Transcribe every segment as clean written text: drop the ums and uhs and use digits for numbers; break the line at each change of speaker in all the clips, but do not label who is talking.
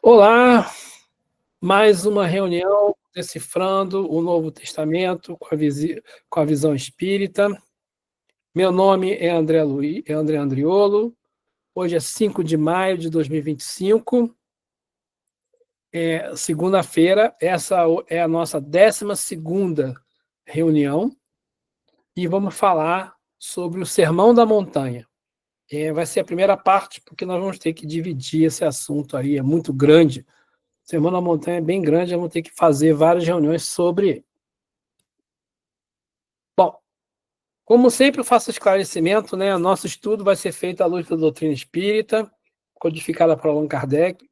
Olá, mais uma reunião decifrando o Novo Testamento com a visão espírita. Meu nome é André Andriolo. Hoje é 5 de maio de 2025, segunda-feira. Essa é a nossa 12ª reunião e vamos falar sobre o Sermão da Montanha. Vai ser a primeira parte, porque nós vamos ter que dividir esse assunto aí, é muito grande. O Sermão da Montanha é bem grande, vamos ter que fazer várias reuniões sobre ele. Bom, como sempre eu faço esclarecimento, né? Nosso estudo vai ser feito à luz da doutrina espírita, codificada por Allan Kardec.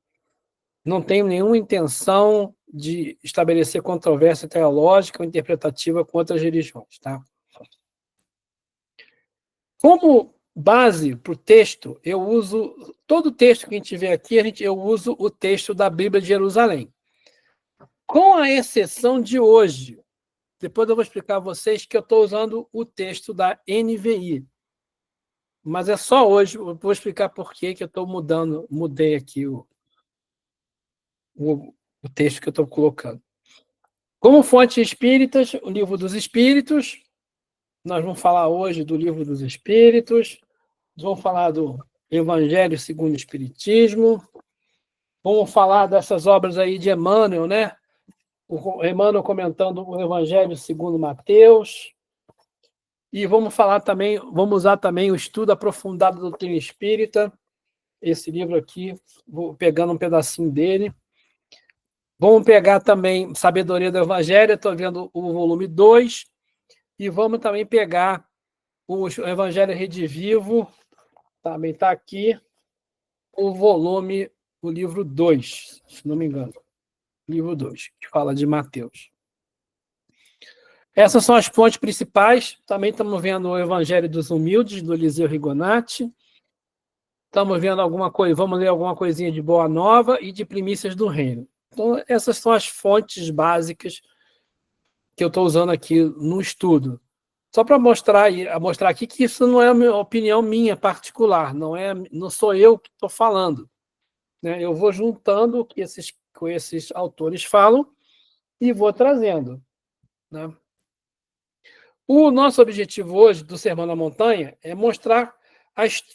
Não tenho nenhuma intenção de estabelecer controvérsia teológica ou interpretativa com outras religiões, tá? Como base para o texto, eu uso todo o texto que a gente vê aqui, eu uso o texto da Bíblia de Jerusalém. Com a exceção de hoje, depois eu vou explicar a vocês que eu estou usando o texto da NVI. Mas é só hoje, eu vou explicar por que eu estou mudei aqui o texto que eu estou colocando. Como fontes espíritas, o Livro dos Espíritos, nós vamos falar hoje do Livro dos Espíritos, vamos falar do Evangelho segundo o Espiritismo, vamos falar dessas obras aí de Emmanuel, né? O Emmanuel comentando o Evangelho segundo Mateus, e vamos usar também o estudo aprofundado da doutrina espírita, esse livro aqui, vou pegando um pedacinho dele. Vamos pegar também Sabedoria do Evangelho, estou vendo o volume 2, e vamos também pegar o Evangelho Redivivo, também está aqui, o livro 2, se não me engano, livro 2, que fala de Mateus. Essas são as fontes principais. Também estamos vendo o Evangelho dos Humildes, do Eliseu Rigonati. Estamos vendo vamos ler alguma coisinha de Boa Nova e de Primícias do Reino. Então, essas são as fontes básicas que eu estou usando aqui no estudo. Só para mostrar aqui que isso não é uma opinião minha particular, não sou eu que estou falando, né? Eu vou juntando o que esses autores falam e vou trazendo, né? O nosso objetivo hoje do Sermão da Montanha é mostrar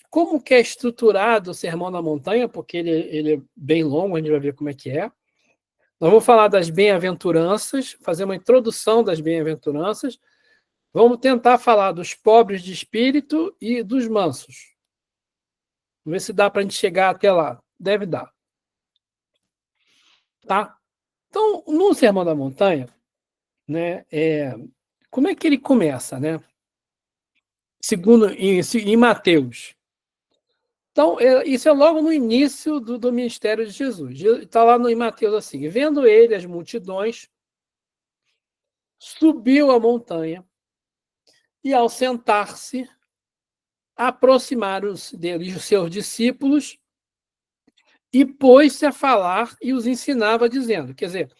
como que é estruturado o Sermão da Montanha, porque ele é bem longo, a gente vai ver como é que é. Nós vamos falar das bem-aventuranças, fazer uma introdução das bem-aventuranças. Vamos tentar falar dos pobres de espírito e dos mansos. Vamos ver se dá para a gente chegar até lá. Deve dar. Tá? Então, no Sermão da Montanha, né, como é que ele começa, né? Segundo em Mateus. Então, isso é logo no início do ministério de Jesus. Está lá em Mateus assim: vendo ele as multidões, subiu a montanha e, ao sentar-se, aproximaram-se dele os seus discípulos e pôs-se a falar e os ensinava, dizendo. Quer dizer,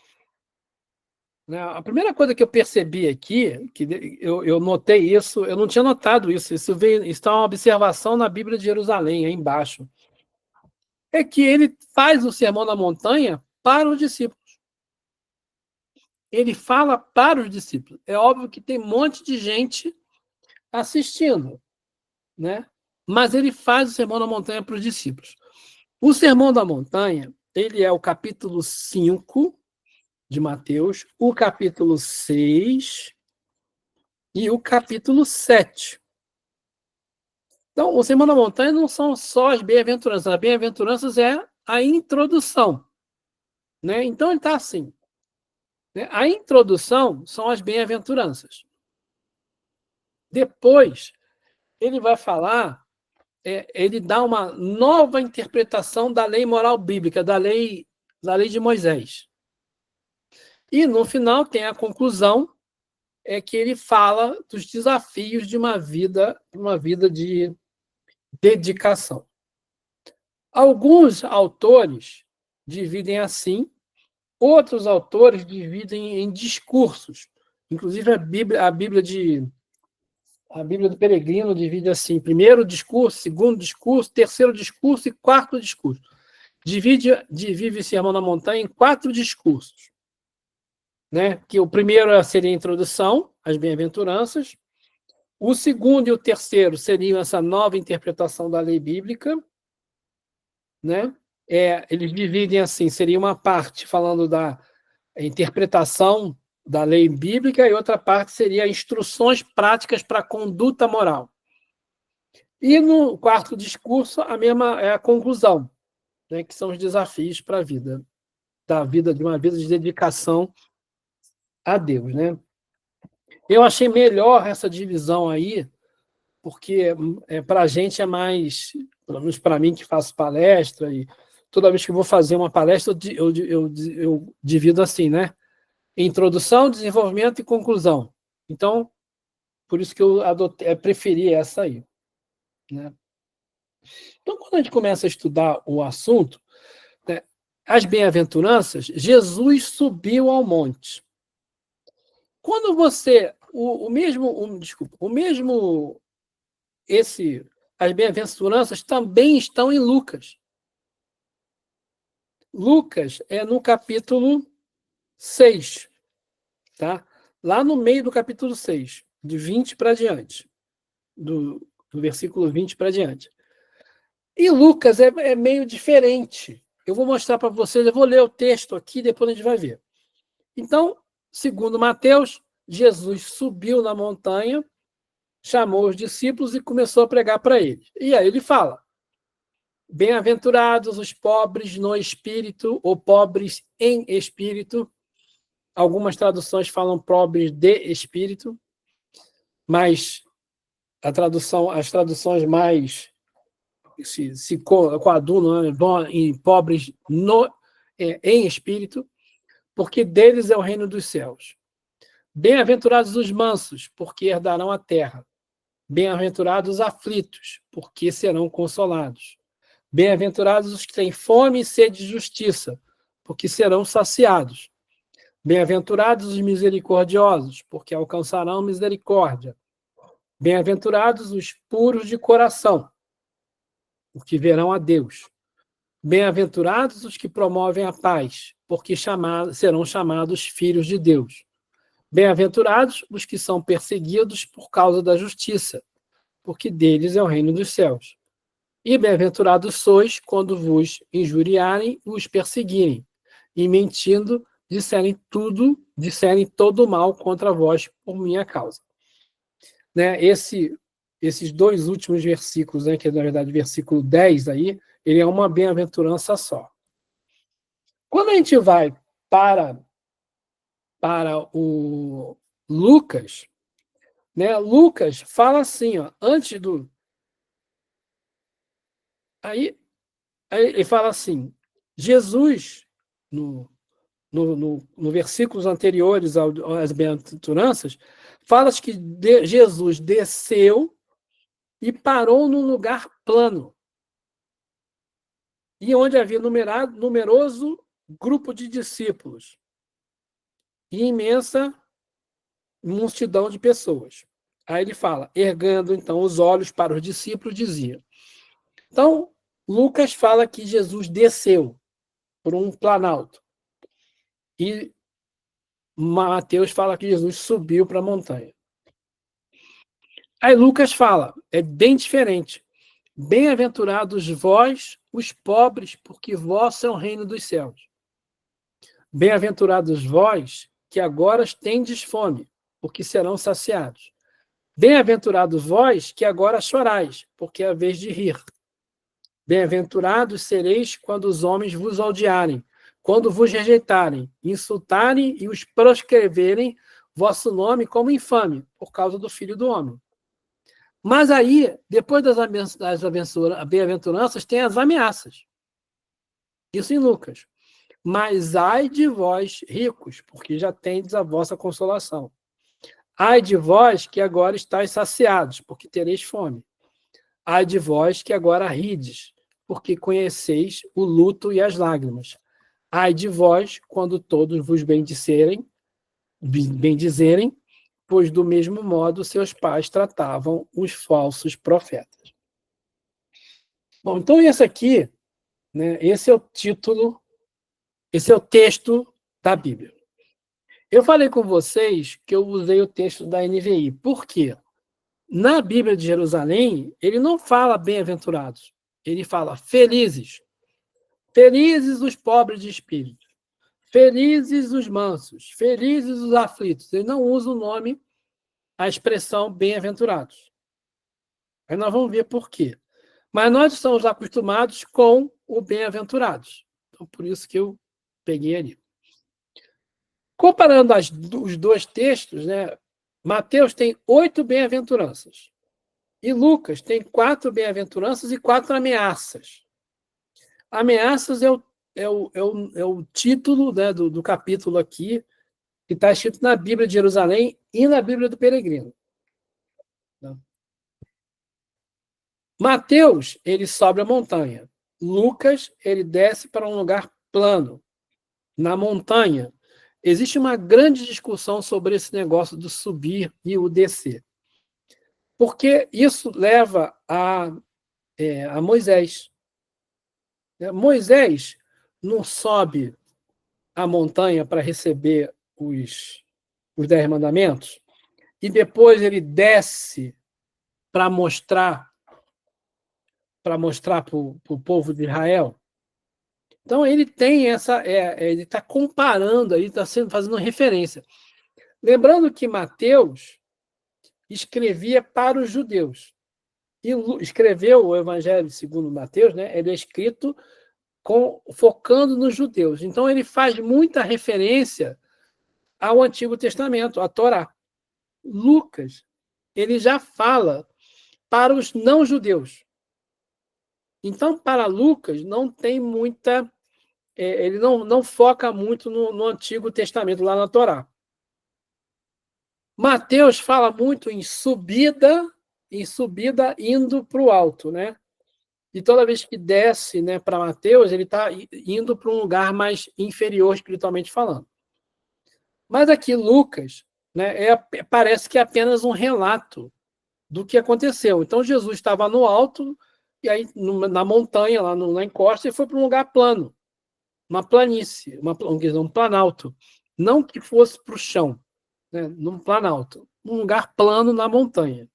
né, a primeira coisa que eu percebi aqui, que eu notei isso, eu não tinha notado isso, isso está uma observação na Bíblia de Jerusalém, aí embaixo, é que ele faz o Sermão da Montanha para os discípulos. Ele fala para os discípulos. É óbvio que tem um monte de gente assistindo, né? Mas ele faz o Sermão da Montanha para os discípulos. O Sermão da Montanha, ele é o capítulo 5 de Mateus, o capítulo 6 e o capítulo 7. Então, o Sermão da Montanha não são só as bem-aventuranças. As bem-aventuranças é a introdução, né? Então, ele está assim. Né? A introdução são as bem-aventuranças. Depois, ele vai falar, ele dá uma nova interpretação da lei moral bíblica, da lei de Moisés. E, no final, tem a conclusão, que ele fala dos desafios de uma vida de dedicação. Alguns autores dividem assim, outros autores dividem em discursos. Inclusive, a Bíblia do Peregrino divide assim: primeiro discurso, segundo discurso, terceiro discurso e quarto discurso. divide o Sermão da Montanha em 4 discursos, né? Que o primeiro seria a introdução às bem-aventuranças, o segundo e o terceiro seriam essa nova interpretação da lei bíblica, né? Eles dividem assim, seria uma parte falando da interpretação da lei bíblica e outra parte seria instruções práticas para a conduta moral. E no quarto discurso, a mesma é a conclusão, né, que são os desafios para a vida, de uma vida de dedicação a Deus, né? Eu achei melhor essa divisão aí, porque para a gente é mais, pelo menos para mim que faço palestra, e toda vez que eu vou fazer uma palestra, eu divido assim, né? Introdução, desenvolvimento e conclusão. Então, por isso que eu preferi essa aí, né? Então, quando a gente começa a estudar o assunto, né, as bem-aventuranças, Jesus subiu ao monte. Quando você, as bem-aventuranças também estão em Lucas. Lucas é no capítulo 6, tá? Lá no meio do capítulo 6, de 20 para diante, do versículo 20 para diante. E Lucas é meio diferente. Eu vou mostrar para vocês, eu vou ler o texto aqui, depois a gente vai ver. Então, segundo Mateus, Jesus subiu na montanha, chamou os discípulos e começou a pregar para eles. E aí ele fala: bem-aventurados os pobres no espírito, ou pobres em espírito. Algumas traduções falam pobres de espírito, mas as traduções mais se coadunam, né, vão em pobres em espírito, porque deles é o reino dos céus. Bem-aventurados os mansos, porque herdarão a terra. Bem-aventurados os aflitos, porque serão consolados. Bem-aventurados os que têm fome e sede de justiça, porque serão saciados. Bem-aventurados os misericordiosos, porque alcançarão misericórdia. Bem-aventurados os puros de coração, porque verão a Deus. Bem-aventurados os que promovem a paz, porque serão chamados filhos de Deus. Bem-aventurados os que são perseguidos por causa da justiça, porque deles é o reino dos céus. E bem-aventurados sois quando vos injuriarem e os perseguirem, e mentindo disserem todo mal contra vós por minha causa. Né? Esses 2 últimos versículos, né, que é, na verdade, versículo 10 aí, ele é uma bem-aventurança só. Quando a gente vai para o Lucas, né, Lucas fala assim, ó, antes do... Aí ele fala assim, Jesus, no versículos anteriores às bem-aventuranças, fala que Jesus desceu e parou num lugar plano, e onde havia numeroso grupo de discípulos e imensa multidão de pessoas. Aí ele fala, ergando então os olhos para os discípulos, dizia. Então, Lucas fala que Jesus desceu por um planalto. E Mateus fala que Jesus subiu para a montanha. Aí Lucas fala, é bem diferente. Bem-aventurados vós, os pobres, porque vosso é o reino dos céus. Bem-aventurados vós, que agora tendes fome, porque serão saciados. Bem-aventurados vós, que agora chorais, porque é a vez de rir. Bem-aventurados sereis quando os homens vos odiarem, quando vos rejeitarem, insultarem e os proscreverem vosso nome como infame, por causa do Filho do Homem. Mas aí, depois das bem-aventuranças, tem as ameaças. Isso em Lucas. Mas ai de vós, ricos, porque já tendes a vossa consolação. Ai de vós, que agora estáis saciados, porque tereis fome. Ai de vós, que agora rides, porque conheceis o luto e as lágrimas. Ai de vós, quando todos vos bendizerem, pois do mesmo modo seus pais tratavam os falsos profetas. Bom, então esse aqui né? Esse é o título, esse é o texto da Bíblia. Eu falei com vocês que eu usei o texto da NVI. Por quê? Na Bíblia de Jerusalém, ele não fala bem-aventurados. Ele fala felizes. Felizes os pobres de espírito. Felizes os mansos. Felizes os aflitos. Ele não usa o nome, a expressão bem-aventurados. Aí nós vamos ver por quê. Mas nós estamos acostumados com o bem-aventurados. Então, por isso que eu peguei ali. Comparando os dois textos, né, Mateus tem 8 bem-aventuranças. E Lucas tem 4 bem-aventuranças e 4 ameaças. Ameaças é o título, né, do capítulo aqui, que está escrito na Bíblia de Jerusalém e na Bíblia do Peregrino. Mateus, ele sobe a montanha. Lucas, ele desce para um lugar plano. Na montanha, existe uma grande discussão sobre esse negócio do subir e o descer. Porque isso leva a Moisés. Moisés não sobe a montanha para receber os 10 mandamentos e depois ele desce para mostrar para o povo de Israel. Então ele tem ele está comparando aí, está fazendo referência. Lembrando que Mateus escrevia para os judeus. E escreveu o Evangelho segundo Mateus, né? Ele é escrito focando nos judeus. Então ele faz muita referência ao Antigo Testamento, à Torá. Lucas, ele já fala para os não-judeus. Então, para Lucas, não tem muita... ele não foca muito no Antigo Testamento, lá na Torá. Mateus fala muito em subida indo para o alto, né? E toda vez que desce, né, para Mateus, ele está indo para um lugar mais inferior, espiritualmente falando. Mas aqui, Lucas, né, parece que é apenas um relato do que aconteceu. Então, Jesus estava no alto, e aí na montanha, lá na encosta, e foi para um lugar plano, uma planície, um planalto. Não que fosse para o chão, né, num planalto, um lugar plano na montanha.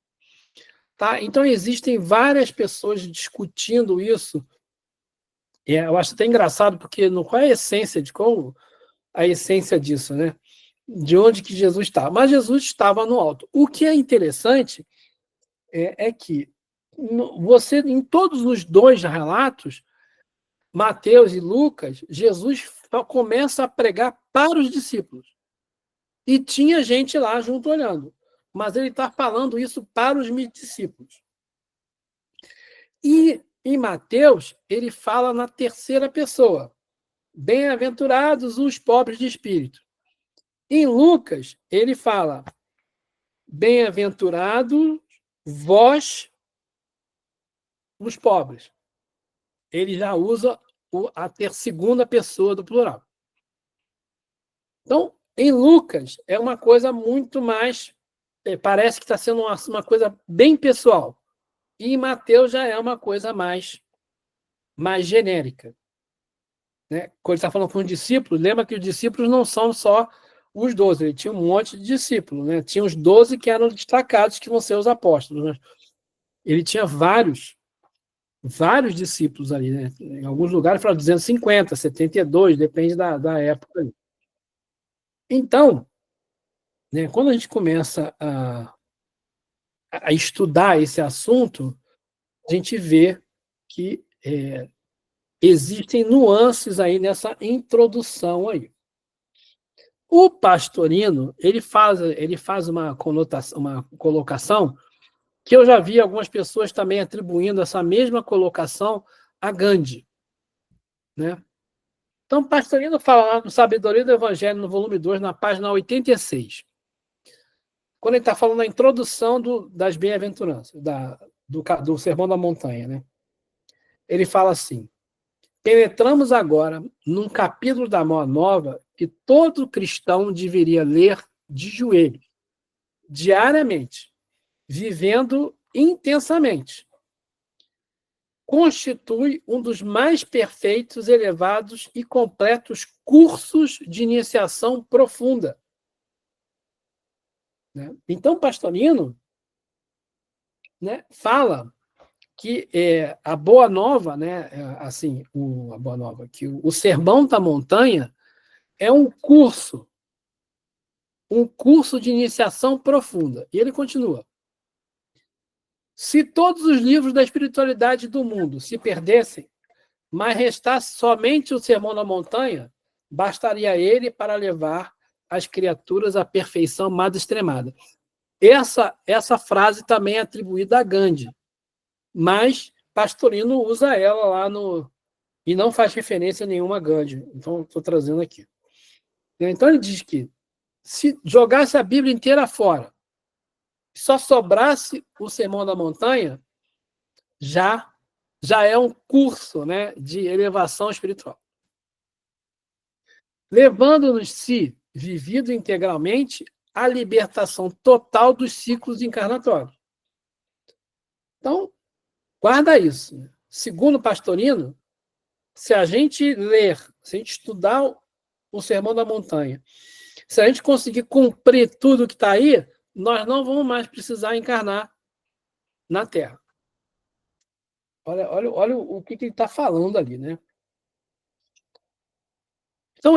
Tá? Então, existem várias pessoas discutindo isso. Eu acho até engraçado, porque qual é a essência qual a essência disso, né? De onde que Jesus estava. Mas Jesus estava no alto. O que é interessante é que você, em todos os dois relatos, Mateus e Lucas, Jesus começa a pregar para os discípulos. E tinha gente lá junto olhando. Mas ele está falando isso para os discípulos. E em Mateus, ele fala na terceira pessoa. Bem-aventurados os pobres de espírito. Em Lucas, ele fala: bem-aventurados vós, os pobres. Ele já usa a segunda pessoa do plural. Então, em Lucas, é uma coisa muito mais... parece que está sendo uma coisa bem pessoal. E em Mateus já é uma coisa mais genérica. Né? Quando ele está falando com os discípulos, lembra que os discípulos não são só os 12, ele tinha um monte de discípulos, né? Tinha os 12 que eram destacados, que vão ser os apóstolos. Né? Ele tinha vários discípulos ali, né? Em alguns lugares fala 250, 72, depende da época. Então, né, quando a gente começa a estudar esse assunto, a gente vê que existem nuances aí nessa introdução aí. O Pastorino, ele faz uma conotação, uma colocação que eu já vi algumas pessoas também atribuindo essa mesma colocação a Gandhi. Né? Então, Pastorino fala lá no Sabedoria do Evangelho, no volume 2, na página 86, quando ele está falando da introdução das bem-aventuranças, do Sermão da Montanha. Né? Ele fala assim: penetramos agora num capítulo da Boa Nova que todo cristão deveria ler de joelhos, diariamente, vivendo intensamente. constitui um dos mais perfeitos, elevados e completos cursos de iniciação profunda. Né? Então, Pastorino, né, fala que a Boa Nova, né, assim, a Boa Nova, que o Sermão da Montanha é um curso de iniciação profunda. E ele continua: se todos os livros da espiritualidade do mundo se perdessem, mas restasse somente o Sermão da Montanha, bastaria ele para levar as criaturas à perfeição mais extremada. Essa frase também é atribuída a Gandhi, mas Pastorino usa ela lá no... e não faz referência nenhuma a Gandhi. Então, estou trazendo aqui. Então, ele diz que se jogasse a Bíblia inteira fora, só sobrasse o Sermão da Montanha, já é um curso, né, de elevação espiritual. Levando-nos, se vivido integralmente, à libertação total dos ciclos encarnatórios. Então, guarda isso. Segundo Pastorino, se a gente ler, se a gente estudar o Sermão da Montanha, se a gente conseguir cumprir tudo que está aí, nós não vamos mais precisar encarnar na Terra. Olha o que ele está falando ali, né? Então,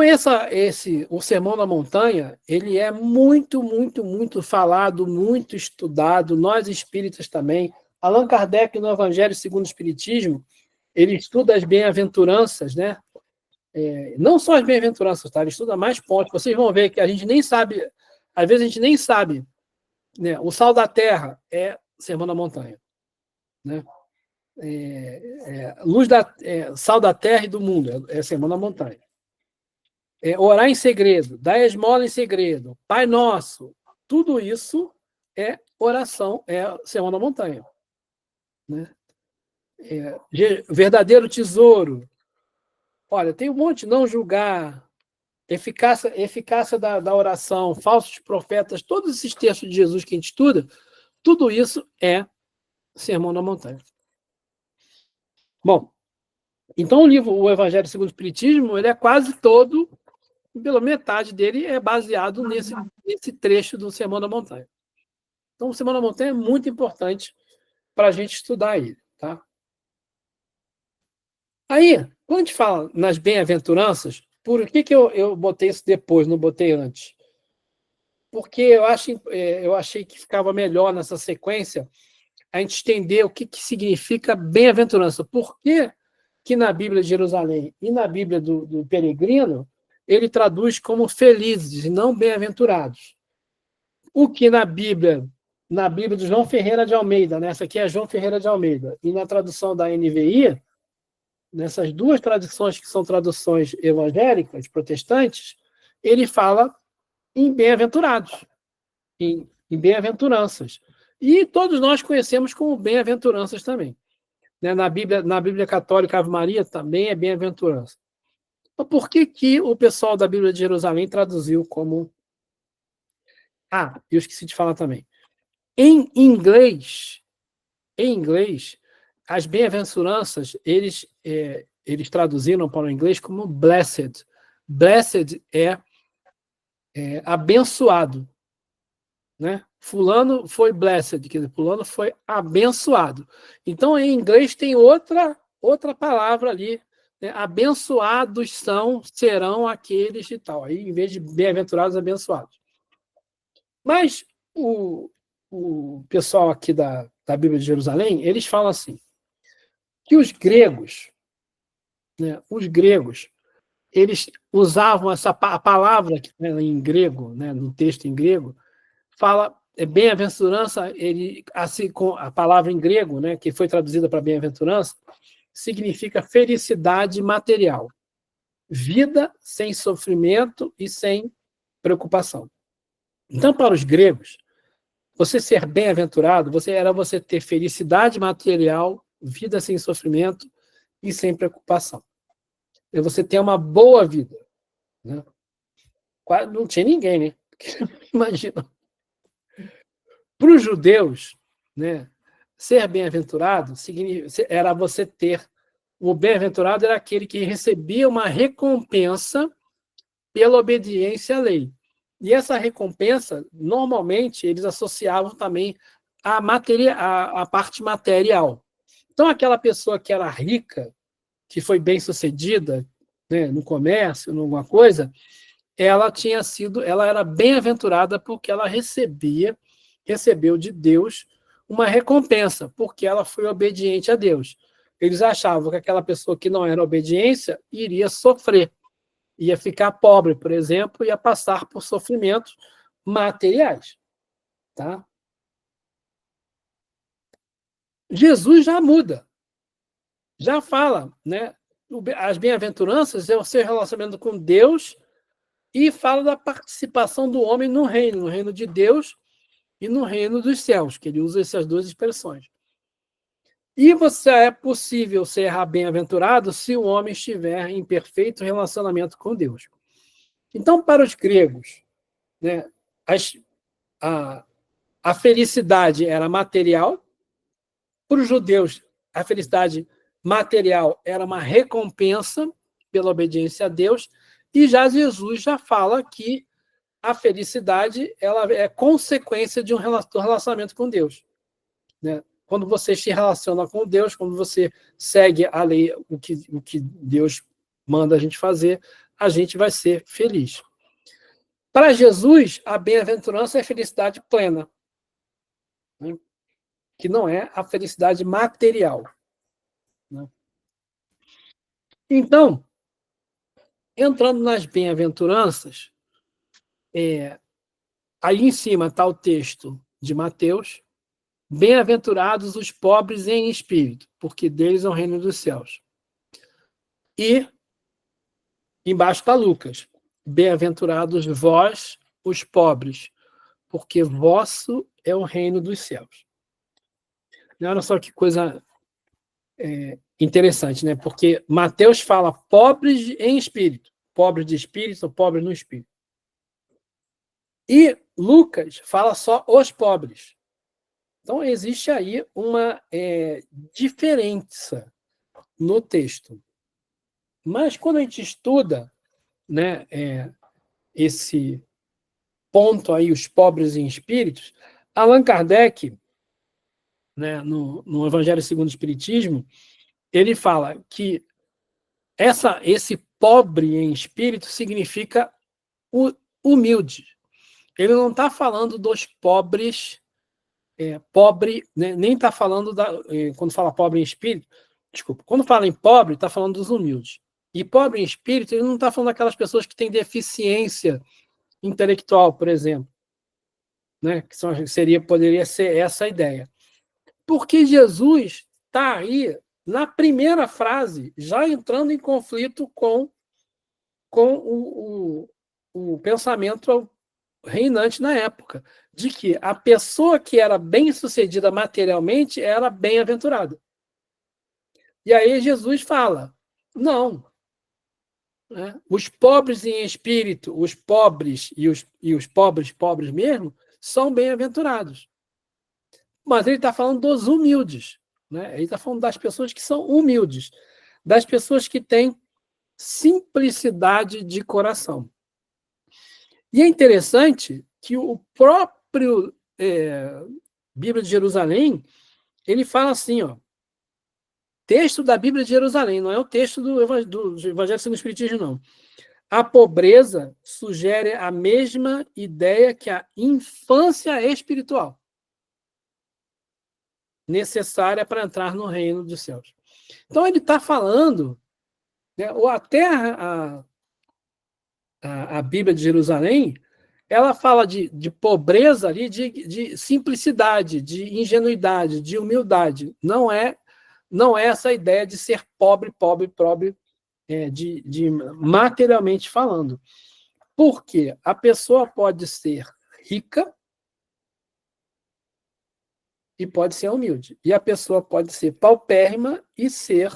o Sermão da Montanha, ele é muito, muito, muito falado, muito estudado, nós espíritas também. Allan Kardec, no Evangelho segundo o Espiritismo, ele estuda as bem-aventuranças, né? Não só as bem-aventuranças, tá? Ele estuda mais pontos. Vocês vão ver que a gente nem sabe, às vezes a gente nem sabe, né? O sal da terra é Sermão da Montanha, né? Sal da terra e do mundo é Sermão da Montanha. Orar em segredo, dar esmola em segredo, Pai Nosso, tudo isso é oração, é Sermão da Montanha. Né? Verdadeiro tesouro. Olha, tem um monte, não julgar, eficácia da oração, falsos profetas, todos esses textos de Jesus que a gente estuda, tudo isso é Sermão da Montanha. Bom, então o Evangelho segundo o Espiritismo, ele é quase todo, pela metade dele é baseado nesse trecho do Sermão da Montanha. Então, o Sermão da Montanha é muito importante para a gente estudar ele. Tá? Aí, quando a gente fala nas bem-aventuranças, por que eu botei isso depois, não botei antes? Porque eu achei que ficava melhor nessa sequência a gente entender o que significa bem-aventurança. Por que na Bíblia de Jerusalém e na Bíblia do Peregrino ele traduz como felizes e não bem-aventurados? O que na Bíblia do João Ferreira de Almeida, né? Essa aqui é João Ferreira de Almeida, e na tradução da NVI, nessas duas traduções que são traduções evangélicas, protestantes, ele fala em bem-aventurados, em bem-aventuranças. E todos nós conhecemos como bem-aventuranças também. Né? Na Bíblia Católica, Ave Maria também é bem-aventurança. Então, por que o pessoal da Bíblia de Jerusalém traduziu como... eu esqueci de falar também. Em inglês, as bem-aventuranças, eles traduziram para o inglês como blessed. Blessed é abençoado. Né? Fulano foi blessed, quer dizer, fulano foi abençoado. Então, em inglês tem outra palavra ali. Né? Abençoados serão aqueles e tal. Aí, em vez de bem-aventurados, abençoados. Mas o pessoal aqui da Bíblia de Jerusalém, eles falam assim, que os gregos, né, eles usavam a palavra em grego, né, no texto em grego, fala bem-aventurança, assim, com a palavra em grego, né, que foi traduzida para bem-aventurança, significa felicidade material, vida sem sofrimento e sem preocupação. Então, para os gregos, você ser bem-aventurado era você ter felicidade material, vida sem sofrimento e sem preocupação. E você ter uma boa vida. Né? Não tinha ninguém, né? Imagina. Para os judeus, né, ser bem-aventurado era você ter... O bem-aventurado era aquele que recebia uma recompensa pela obediência à lei. E essa recompensa, normalmente, eles associavam também à parte material. Então, aquela pessoa que era rica, que foi bem-sucedida, né, no comércio, em alguma coisa, ela era bem-aventurada porque ela recebeu de Deus uma recompensa, porque ela foi obediente a Deus. Eles achavam que aquela pessoa que não era obediência iria sofrer, ia ficar pobre, por exemplo, ia passar por sofrimentos materiais. Tá? Jesus já muda, já fala, né? As bem-aventuranças é o seu relacionamento com Deus e fala da participação do homem no reino de Deus e no reino dos céus, que ele usa essas duas expressões. E você é possível ser bem-aventurado se o homem estiver em perfeito relacionamento com Deus. Então, para os gregos, né, a, a felicidade era material. Para os judeus, a felicidade material era uma recompensa pela obediência a Deus, e já Jesus já fala que a felicidade ela é consequência de um relacionamento com Deus. Né? Quando você se relaciona com Deus, quando você segue a lei, o que Deus manda a gente fazer, a gente vai ser feliz. Para Jesus, a bem-aventurança é a felicidade plena, né? Que não é a felicidade material. Né? Então, entrando nas bem-aventuranças, aí em cima está o texto de Mateus: bem-aventurados os pobres em espírito, porque deles é o reino dos céus. E embaixo está Lucas: bem-aventurados vós, os pobres, porque vosso é o reino dos céus. Olha só que coisa interessante, né? Porque Mateus fala pobres em espírito, pobres de espírito, pobres no espírito. E Lucas fala só os pobres. Então, existe aí uma diferença no texto. Mas, quando a gente estuda, né, esse ponto aí, os pobres em espíritos, Allan Kardec, né, no Evangelho segundo o Espiritismo, ele fala que esse pobre em espírito significa humilde. Ele não está falando dos pobres, pobre, né, nem está falando, quando fala pobre em espírito, desculpa, quando fala em pobre, está falando dos humildes. E pobre em espírito, ele não está falando daquelas pessoas que têm deficiência intelectual, por exemplo. Né? Poderia ser essa a ideia. Porque Jesus está aí, na primeira frase, já entrando em conflito com o pensamento reinante na época, de que a pessoa que era bem-sucedida materialmente era bem-aventurada. E aí Jesus fala, não, né? Os pobres em espírito, os pobres e os pobres mesmo, são bem-aventurados. Mas ele está falando dos humildes. Né? Ele está falando das pessoas que são humildes, das pessoas que têm simplicidade de coração. E é interessante que o próprio Bíblia de Jerusalém, ele fala assim, ó, texto da Bíblia de Jerusalém, não é o texto do Evangelho segundo o Espiritismo, não. A pobreza sugere a mesma ideia que a infância espiritual, necessária para entrar no reino dos céus. Então, ele está falando, né, ou até a Bíblia de Jerusalém, ela fala de pobreza ali, de simplicidade, de ingenuidade, de humildade. Não é essa ideia de ser pobre, de materialmente falando. Porque a pessoa pode ser rica e pode ser humilde. E a pessoa pode ser paupérrima e ser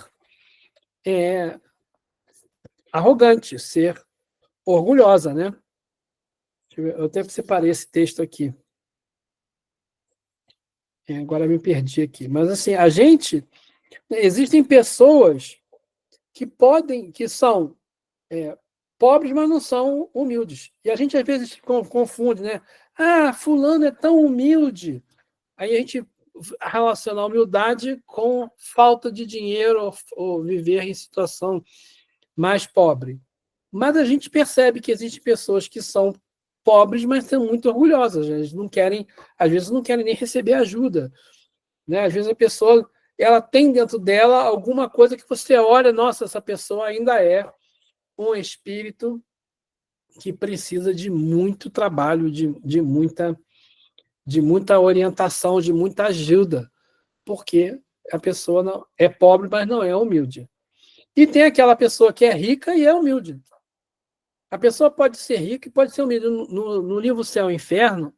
arrogante, ser orgulhosa, né? Eu até separei esse texto aqui. Agora me perdi aqui. Mas, assim, existem pessoas que são pobres, mas não são humildes. E a gente, às vezes, confunde, né? Ah, fulano é tão humilde. Aí a gente relaciona a humildade com falta de dinheiro ou viver em situação mais pobre. Mas a gente percebe que existem pessoas que são pobres, mas são muito orgulhosas. Eles não querem, às vezes não querem nem receber ajuda, né? Às vezes a pessoa ela tem dentro dela alguma coisa que você olha, nossa, essa pessoa ainda é um espírito que precisa de muito trabalho, de muita orientação, de muita ajuda, porque a pessoa não, é pobre, mas não é humilde. E tem aquela pessoa que é rica e é humilde. A pessoa pode ser rica e pode ser humilde. No livro Céu e Inferno,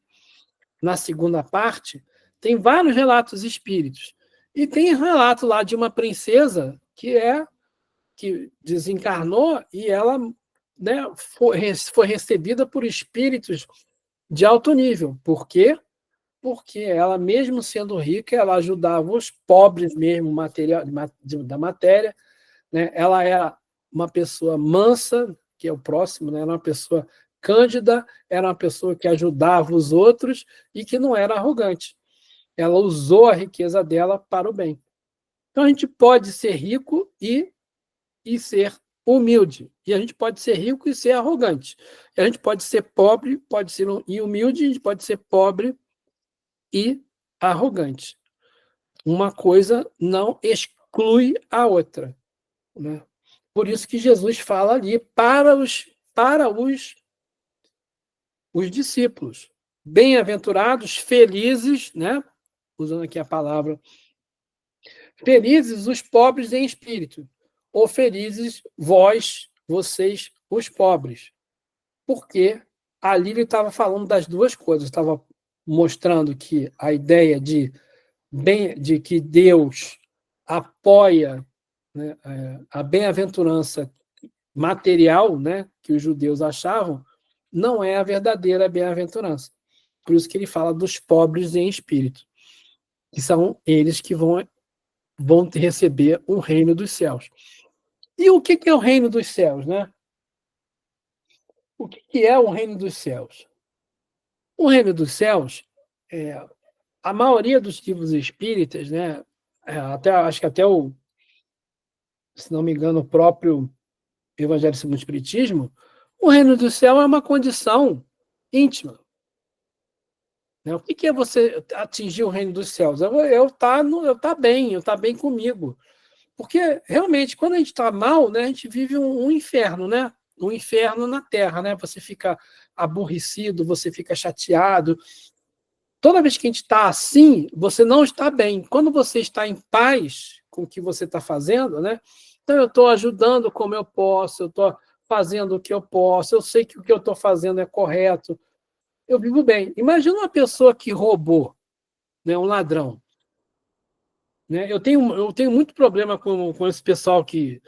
na segunda parte, tem vários relatos espíritos. E tem relato lá de uma princesa que desencarnou e ela, né, foi recebida por espíritos de alto nível. Por quê? Porque ela, mesmo sendo rica, ela ajudava os pobres mesmo da matéria, né? Ela era uma pessoa mansa, que é o próximo, né? Era uma pessoa cândida, era uma pessoa que ajudava os outros e que não era arrogante. Ela usou a riqueza dela para o bem. Então a gente pode ser rico e ser humilde. E a gente pode ser rico e ser arrogante. E a gente pode ser pobre, pode ser humilde, a gente pode ser pobre e arrogante. Uma coisa não exclui a outra, né? Por isso que Jesus fala ali para os discípulos. Bem-aventurados, felizes, né? Usando aqui a palavra, felizes os pobres em espírito, ou felizes vocês, os pobres. Porque ali ele estava falando das duas coisas, estava mostrando que a ideia de que Deus apoia, né, a bem-aventurança material, né, que os judeus achavam, não é a verdadeira bem-aventurança. Por isso que ele fala dos pobres em espírito, que são eles que vão receber o reino dos céus. E o que é o reino dos céus, né? O que é o reino dos céus? O reino dos céus, a maioria dos livros espíritas, né, acho que até se não me engano, o próprio Evangelho segundo o Espiritismo, o reino do céu é uma condição íntima. Né? O que é você atingir o reino dos céus? Eu tá bem, eu estar bem comigo. Porque, realmente, quando a gente está mal, né, a gente vive um inferno, né? Um inferno na Terra, né? Você fica aborrecido, você fica chateado. Toda vez que a gente está assim, você não está bem. Quando você está em paz com o que você está fazendo, né? Então, eu estou ajudando como eu posso, eu estou fazendo o que eu posso, eu sei que o que eu estou fazendo é correto, eu vivo bem. Imagina uma pessoa que roubou, né, um ladrão. Né? Eu tenho muito problema com esse pessoal que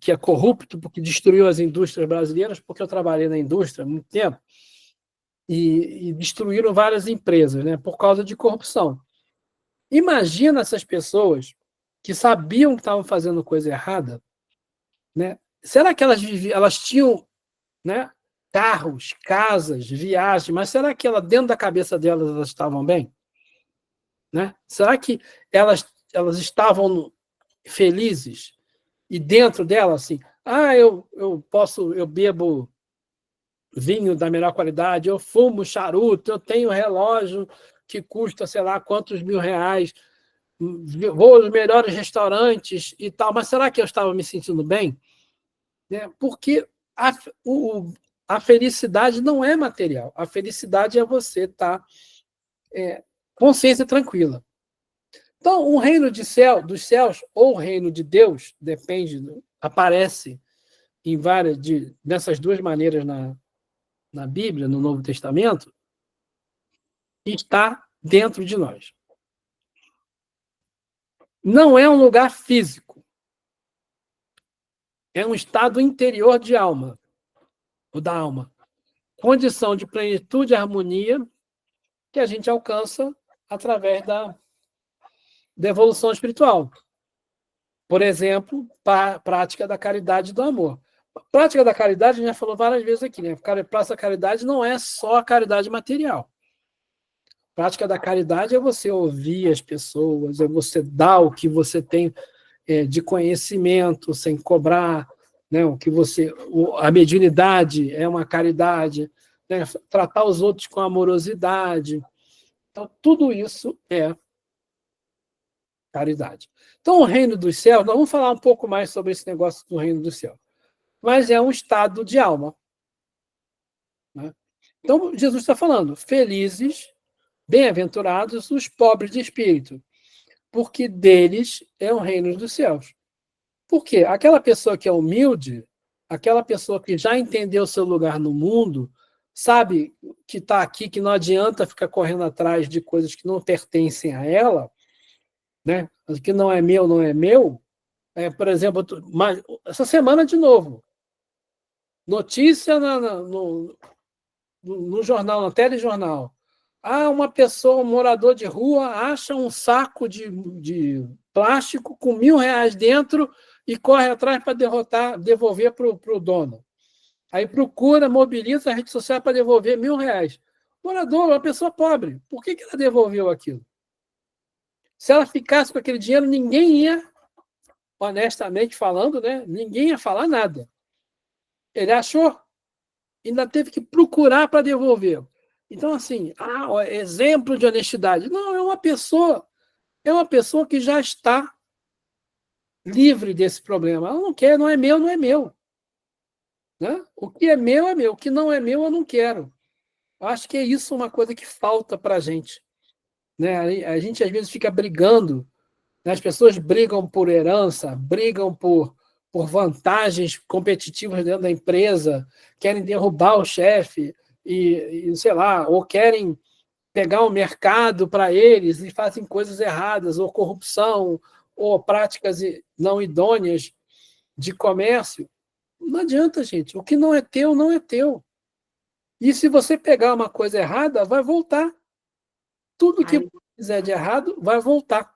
é corrupto, porque destruiu as indústrias brasileiras, porque eu trabalhei na indústria há muito tempo, e destruíram várias empresas, né, por causa de corrupção. Imagina essas pessoas que sabiam que estavam fazendo coisa errada, né? Será que elas tinham, né, carros, casas, viagens, mas será que dentro da cabeça delas elas estavam bem? Né? Será que elas estavam felizes? E dentro dela, assim, eu bebo vinho da melhor qualidade, eu fumo charuto, eu tenho relógio que custa, sei lá, quantos R$ 1.000, vou aos melhores restaurantes e tal, mas será que eu estava me sentindo bem? Né? Porque a felicidade não é material, a felicidade é você estar consciência tranquila. Então, o reino dos céus, ou o reino de Deus, depende, aparece em dessas duas maneiras na Bíblia, no Novo Testamento, está dentro de nós. Não é um lugar físico, é um estado interior de alma, ou da alma. Condição de plenitude e harmonia que a gente alcança através da evolução espiritual. Por exemplo, prática da caridade e do amor. A prática da caridade, a gente já falou várias vezes aqui, né? Prática da caridade não é só a caridade material. A prática da caridade é você ouvir as pessoas, é você dar o que você tem de conhecimento sem cobrar, né? O que você, a mediunidade é uma caridade, né? Tratar os outros com amorosidade. Então, tudo isso é caridade. Então, o reino dos céus, nós vamos falar um pouco mais sobre esse negócio do reino dos céus, mas é um estado de alma. Né? Então, Jesus está falando, felizes, bem-aventurados os pobres de espírito, porque deles é o reino dos céus. Por quê? Aquela pessoa que é humilde, aquela pessoa que já entendeu o seu lugar no mundo, sabe que está aqui, que não adianta ficar correndo atrás de coisas que não pertencem a ela, né? O que não é meu, não é meu. Por exemplo, essa semana de novo, notícia no jornal, no telejornal. Uma pessoa, um morador de rua, acha um saco de plástico com R$ 1.000 dentro e corre atrás para devolver para o dono. Aí procura, mobiliza a rede social para devolver R$ 1.000. Morador, uma pessoa pobre, por que ela devolveu aquilo? Se ela ficasse com aquele dinheiro, ninguém ia, honestamente falando, né? Ninguém ia falar nada. Ele achou, ainda teve que procurar para devolver. Então, assim, exemplo de honestidade. Não, é uma pessoa que já está livre desse problema. Ela não quer, não é meu, não é meu. Né? O que é meu é meu, o que não é meu eu não quero. Eu acho que é isso uma coisa que falta para a gente. Né? A gente, às vezes, fica brigando. Né? As pessoas brigam por herança, brigam por vantagens competitivas dentro da empresa, querem derrubar o chefe, sei lá, ou querem pegar o mercado para eles e fazem coisas erradas, ou corrupção, ou práticas não idôneas de comércio. Não adianta, gente. O que não é teu, não é teu. E se você pegar uma coisa errada, vai voltar. Tudo que você fizer de errado vai voltar.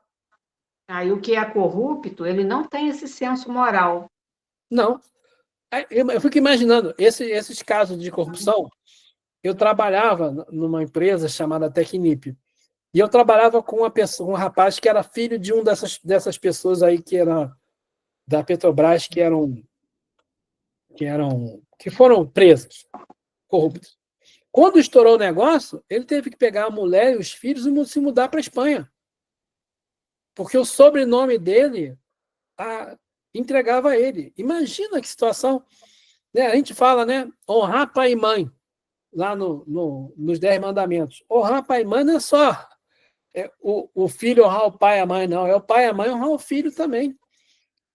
Aí o que é corrupto, ele não tem esse senso moral.
Não. Eu fico imaginando, esses casos de corrupção, eu trabalhava numa empresa chamada Tecnip, e eu trabalhava com um rapaz que era filho de dessas pessoas aí que era da Petrobras, que foram presas, corruptos. Quando estourou o negócio, ele teve que pegar a mulher e os filhos e se mudar para a Espanha. Porque o sobrenome dele entregava ele. Imagina que situação. Né? A gente fala, né? Honrar pai e mãe, lá nos 10 mandamentos. Honrar pai e mãe não é só o filho honrar o pai e a mãe, não. É o pai e a mãe honrar o filho também.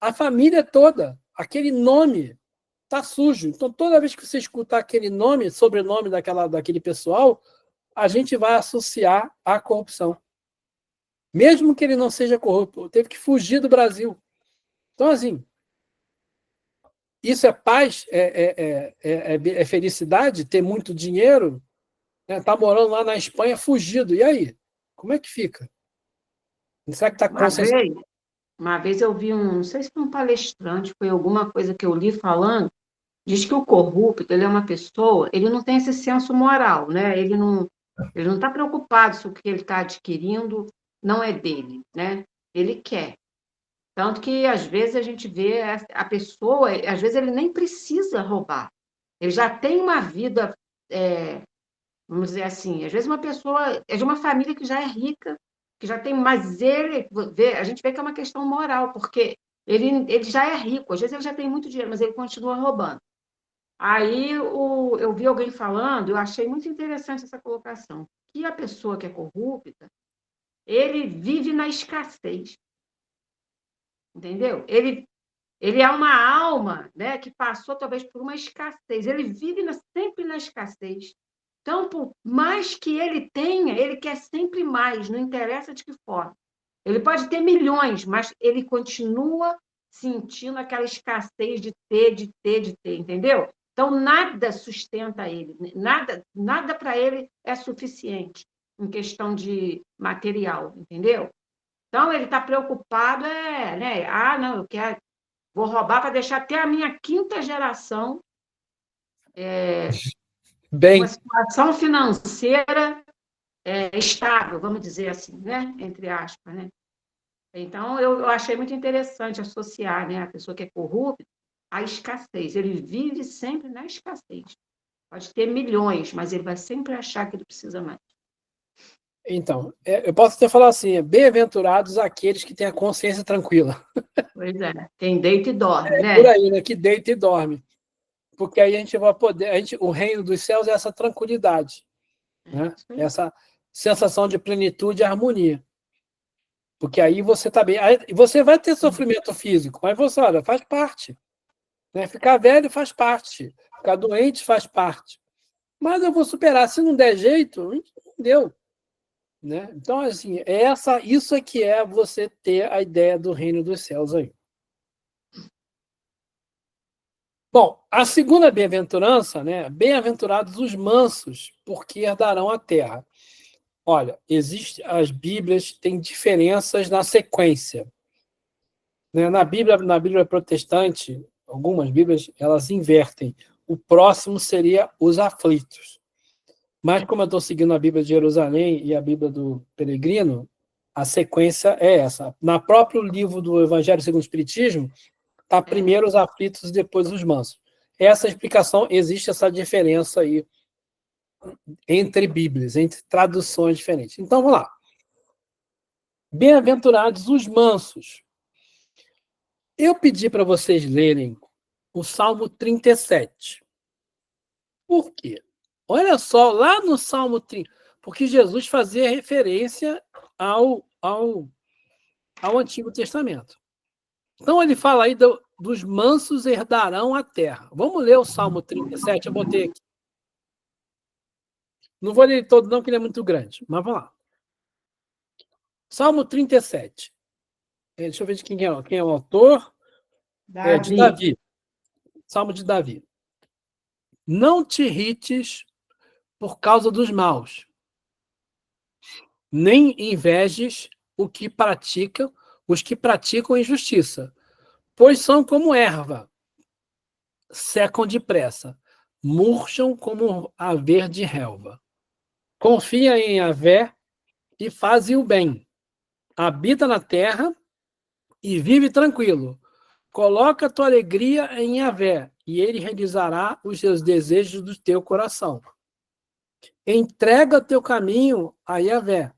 A família toda. Aquele nome está sujo. Então, toda vez que você escutar aquele nome, sobrenome daquele pessoal, a gente vai associar à corrupção. Mesmo que ele não seja corrupto, teve que fugir do Brasil. Então, assim, isso é paz, é felicidade, ter muito dinheiro, né? Tá morando lá na Espanha fugido. E aí? Como é que fica? Será que está consciente?
Uma vez eu vi não sei se foi um palestrante, foi alguma coisa que eu li falando, diz que o corrupto, ele é uma pessoa, ele não tem esse senso moral, né? Ele não está preocupado se o que ele está adquirindo não é dele, né? Ele quer. Tanto que, às vezes, a gente vê a pessoa, às vezes, ele nem precisa roubar. Ele já tem uma vida, vamos dizer assim, às vezes uma pessoa é de uma família que já é rica, que já tem, mas a gente vê que é uma questão moral, porque ele já é rico, às vezes ele já tem muito dinheiro, mas ele continua roubando. Aí eu vi alguém falando, eu achei muito interessante essa colocação, que a pessoa que é corrupta, ele vive na escassez, entendeu? Ele é uma alma, né, que passou talvez por uma escassez. Ele vive sempre na escassez. Então, por mais que ele tenha, ele quer sempre mais, não interessa de que forma. Ele pode ter milhões, mas ele continua sentindo aquela escassez de ter, de ter, de ter, entendeu? Então, nada sustenta ele, nada para ele é suficiente em questão de material, entendeu? Então, ele está preocupado, né? Ah, não, vou roubar para deixar até a minha quinta geração uma
Bem,
situação financeira estável, vamos dizer assim, né? Entre aspas, né? Então, eu achei muito interessante associar, né, a pessoa que é corrupta à escassez. Ele vive sempre na escassez. Pode ter milhões, mas ele vai sempre achar que ele precisa mais.
então, eu posso até falar assim, bem-aventurados aqueles que têm a consciência tranquila.
Pois é, quem deita e dorme,
Por
né?
aí, né? Que deita e dorme. Porque aí a gente vai poder, o reino dos céus é essa tranquilidade, né?
Isso aí.
Essa sensação de plenitude e harmonia. Porque aí você tá bem. Aí você vai ter sofrimento físico, mas você, olha, faz parte. Né? Ficar velho faz parte. Ficar doente faz parte. Mas eu vou superar. Se não der jeito, não deu. Né? Então, assim, isso é que é você ter a ideia do reino dos céus aí. Bom, a segunda bem-aventurança, né? Bem-aventurados os mansos, porque herdarão a terra. Olha, as Bíblias têm diferenças na sequência. Né? Na Bíblia protestante, algumas Bíblias, elas invertem. O próximo seria os aflitos. Mas como eu estou seguindo a Bíblia de Jerusalém e a Bíblia do Peregrino, a sequência é essa. Na próprio livro do Evangelho segundo o Espiritismo, está primeiro os aflitos e depois os mansos. Essa explicação, existe essa diferença aí entre Bíblias, entre traduções diferentes. Então, vamos lá. Bem-aventurados os mansos. Eu pedi para vocês lerem o Salmo 37. Por quê? Olha só, lá no Salmo 30, porque Jesus fazia referência ao Antigo Testamento. Então ele fala aí dos mansos herdarão a terra. Vamos ler o Salmo 37, eu botei aqui. Não vou ler ele todo não, porque ele é muito grande, mas vamos lá. Salmo 37. Deixa eu ver de quem é o autor. De
Davi.
Davi. Salmo de Davi. Não te irrites por causa dos maus, nem invejes os que praticam injustiça, pois são como erva, secam depressa, murcham como a verde relva. Confia em Yahvé e faze o bem. Habita na terra e vive tranquilo. Coloca a tua alegria em Yahvé, e ele realizará os seus desejos do teu coração. Entrega teu caminho a Yahvé.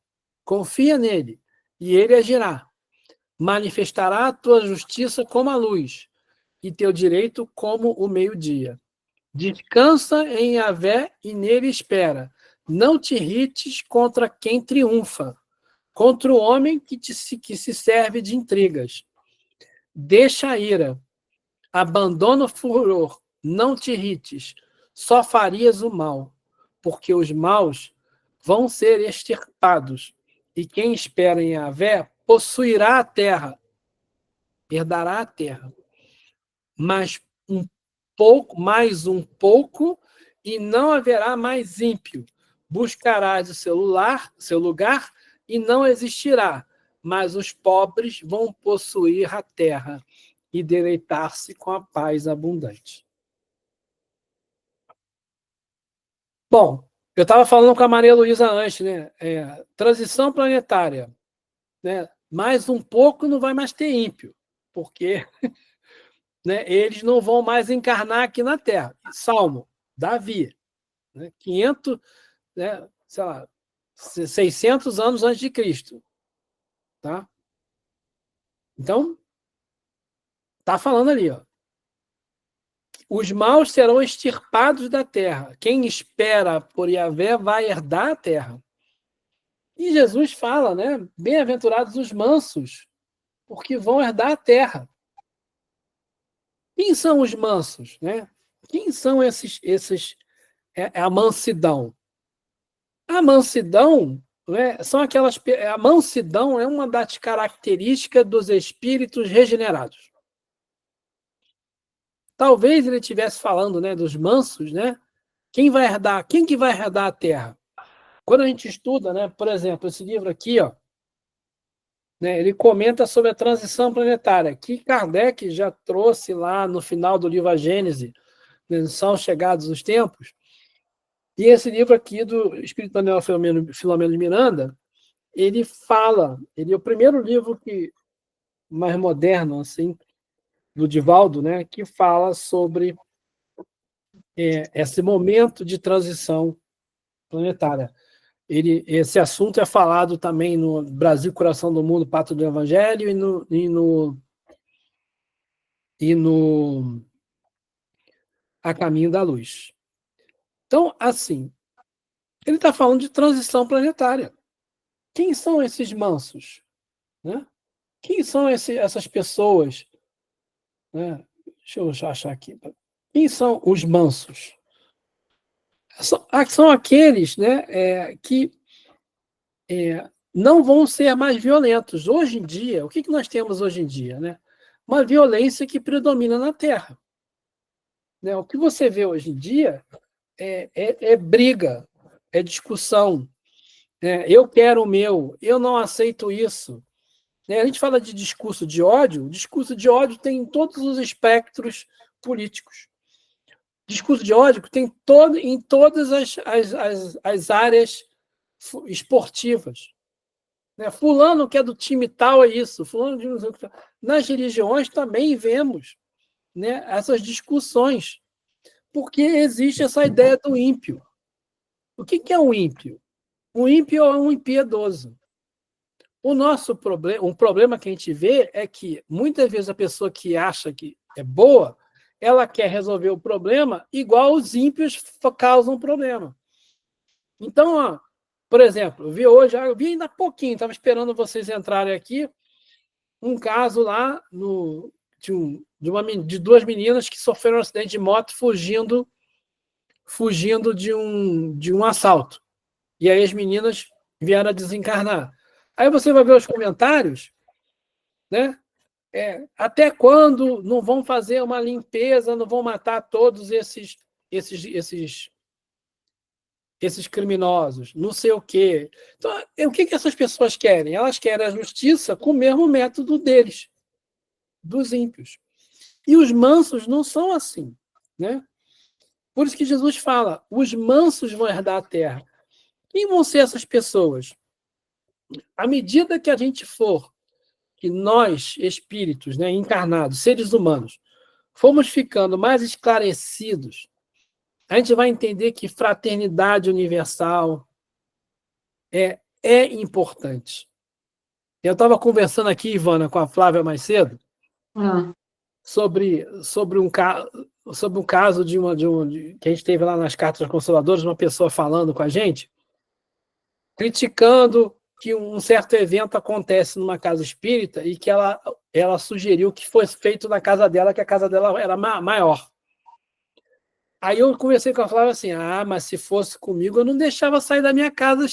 Confia nele, e ele agirá. Manifestará a tua justiça como a luz, e teu direito como o meio-dia. Descansa em Yahvé e nele espera. Não te irrites contra quem triunfa, contra o homem que se serve de intrigas. Deixa a ira, abandona o furor, não te irrites, só farias o mal, porque os maus vão ser extirpados, e quem espera em Yahvé possuirá a terra, herdará a terra. Mas mais um pouco, e não haverá mais ímpio. Buscarás o seu lugar, e não existirá, mas os pobres vão possuir a terra e deleitar-se com a paz abundante. Bom, eu estava falando com a Maria Luísa antes, né? Transição planetária. Né? Mais um pouco não vai mais ter ímpio, porque né, eles não vão mais encarnar aqui na Terra. Salmo, Davi, né? 500, né, sei lá, 600 anos antes de Cristo. Tá? Então, está falando ali, ó. Os maus serão extirpados da terra. Quem espera por Yahvé vai herdar a terra. E Jesus fala, né? Bem-aventurados os mansos, porque vão herdar a terra. Quem são os mansos, né? Quem são esses a mansidão? A mansidão, né, são aquelas. A mansidão é uma das características dos espíritos regenerados. Talvez ele estivesse falando, né, dos mansos, né? Quem que vai herdar a terra? Quando a gente estuda, né, por exemplo, esse livro aqui, ó, né? Ele comenta sobre a transição planetária, que Kardec já trouxe lá no final do livro A Gênese, né? São Chegados os Tempos. E esse livro aqui do Espírito Manuel Filomeno de Miranda, ele fala, ele é o primeiro livro mais moderno, assim, do Divaldo, né, que fala sobre esse momento de transição planetária. Esse assunto é falado também no Brasil, Coração do Mundo, Pátria do Evangelho e no A Caminho da Luz. Então, assim, ele está falando de transição planetária. Quem são esses mansos? Né? Quem são essas pessoas? Né? Deixa eu achar aqui. Quem são os mansos? São aqueles, né, que não vão ser mais violentos. Hoje em dia, o que nós temos hoje em dia? Né? Uma violência que predomina na Terra. Né? O que você vê hoje em dia é briga, é discussão. Eu quero o meu, eu não aceito isso. A gente fala de discurso de ódio, o discurso de ódio tem em todos os espectros políticos. Discurso de ódio tem em todas as áreas esportivas. Fulano que é do time tal é isso, fulano de... Nas religiões também vemos, né, essas discussões, porque existe essa ideia do ímpio. O que é um ímpio? O ímpio é um impiedoso. O nosso problema, um problema que a gente vê é que muitas vezes a pessoa que acha que é boa, ela quer resolver o problema igual os ímpios causam problema. Então, ó, por exemplo, eu vi ainda há pouquinho, estava esperando vocês entrarem aqui, um caso lá de duas meninas que sofreram um acidente de moto fugindo de um assalto. E aí as meninas vieram a desencarnar. Aí você vai ver os comentários, né? Até quando não vão fazer uma limpeza, não vão matar todos esses criminosos, não sei o quê. Então, o que essas pessoas querem? Elas querem a justiça com o mesmo método deles, dos ímpios. E os mansos não são assim, né? Por isso que Jesus fala, os mansos vão herdar a terra. Quem vão ser essas pessoas? À medida que a gente for, que nós, espíritos, né, encarnados, seres humanos, fomos ficando mais esclarecidos, a gente vai entender que fraternidade universal é importante. Eu estava conversando aqui, Ivana, com a Flávia mais cedo, sobre um caso que a gente teve lá nas Cartas Consoladoras, uma pessoa falando com a gente, criticando que um certo evento acontece numa casa espírita e que ela sugeriu que fosse feito na casa dela, que a casa dela era maior. Aí eu conversei com a Flávia assim, mas se fosse comigo, eu não deixava sair da minha casa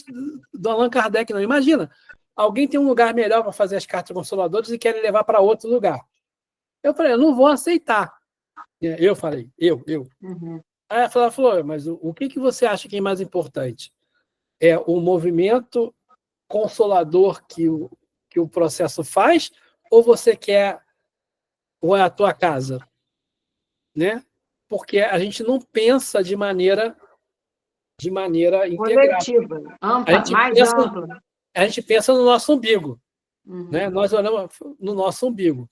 do Allan Kardec, não. Imagina, alguém tem um lugar melhor para fazer as cartas consoladoras e quer levar para outro lugar. Eu falei, eu não vou aceitar. Eu falei, eu.
Uhum.
Aí a Flávia falou, mas o que você acha que é mais importante? É o movimento consolador que o processo faz, ou você quer ou é a tua casa? Né? Porque a gente não pensa de maneira integrada.
Coletiva, ampla.
A gente pensa no nosso umbigo.
Uhum.
Né? Nós olhamos no nosso umbigo.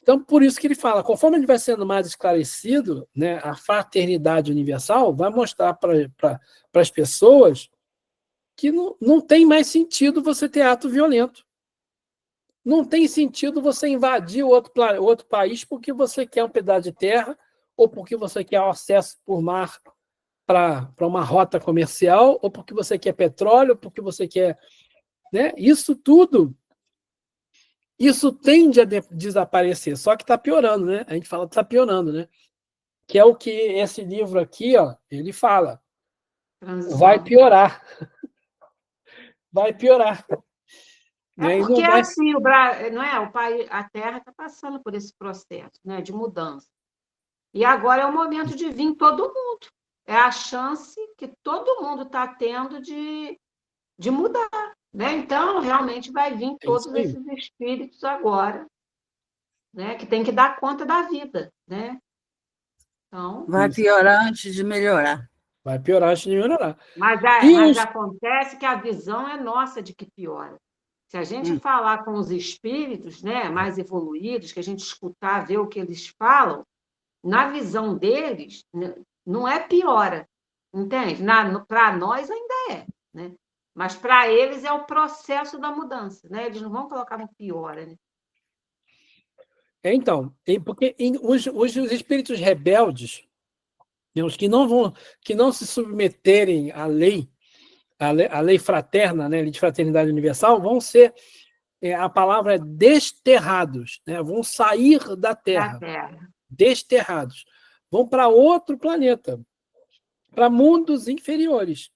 Então, por isso que ele fala, conforme ele vai sendo mais esclarecido, né, a fraternidade universal vai mostrar para as pessoas que não tem mais sentido você ter ato violento. Não tem sentido você invadir outro país porque você quer um pedaço de terra ou porque você quer acesso por mar para uma rota comercial ou porque você quer petróleo, ou porque você quer... Né? Isso tudo, isso tende a desaparecer, só que está piorando, né? A gente fala que está piorando, né? Que é o que esse livro aqui, ó, ele fala. Vai piorar. Vai piorar.
Porque assim, não é? O país, a Terra está passando por esse processo, né, de mudança. E agora é o momento de vir todo mundo. É a chance que todo mundo está tendo de mudar, Né? Então, realmente vai vir
É isso
todos
aí.
esses espíritos agora, né? Que tem que dar conta da vida, né? Então,
Vai
Isso.
piorar antes de melhorar.
Vai piorar antes de melhorar.
mas,
E
mas
os...
acontece que a visão é nossa de que piora. Se a gente falar com os espíritos, né, mais evoluídos, que a gente escutar, ver o que eles falam, na visão deles, né, não é piora, entende? Para nós ainda é, né? Mas para eles é o processo da mudança, né? Eles não vão colocar no piora, né?
Então, porque os espíritos rebeldes, né, os que não se submeterem à lei, à lei fraterna, né, de fraternidade universal, vão ser, a palavra é desterrados, né, vão sair da
Da
Terra,
Terra.
desterrados, vão para outro planeta, para mundos inferiores.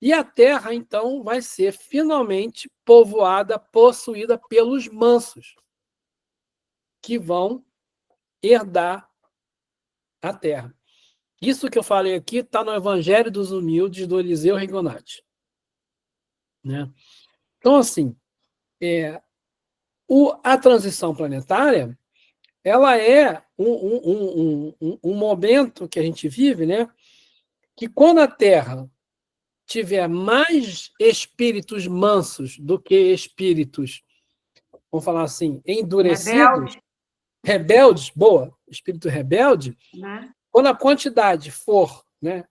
E a Terra, então, vai ser finalmente povoada, possuída pelos mansos, que vão herdar a Terra. Isso que eu falei aqui está no Evangelho dos Humildes, do Eliseu Rigonati. Né? Então, assim, a transição planetária ela é um momento que a gente vive, né? Que quando a Terra tiver mais espíritos mansos do que espíritos, vamos falar assim, endurecidos,
Rebelde,
rebeldes, boa, espírito rebelde,
né?
quando a quantidade for, né,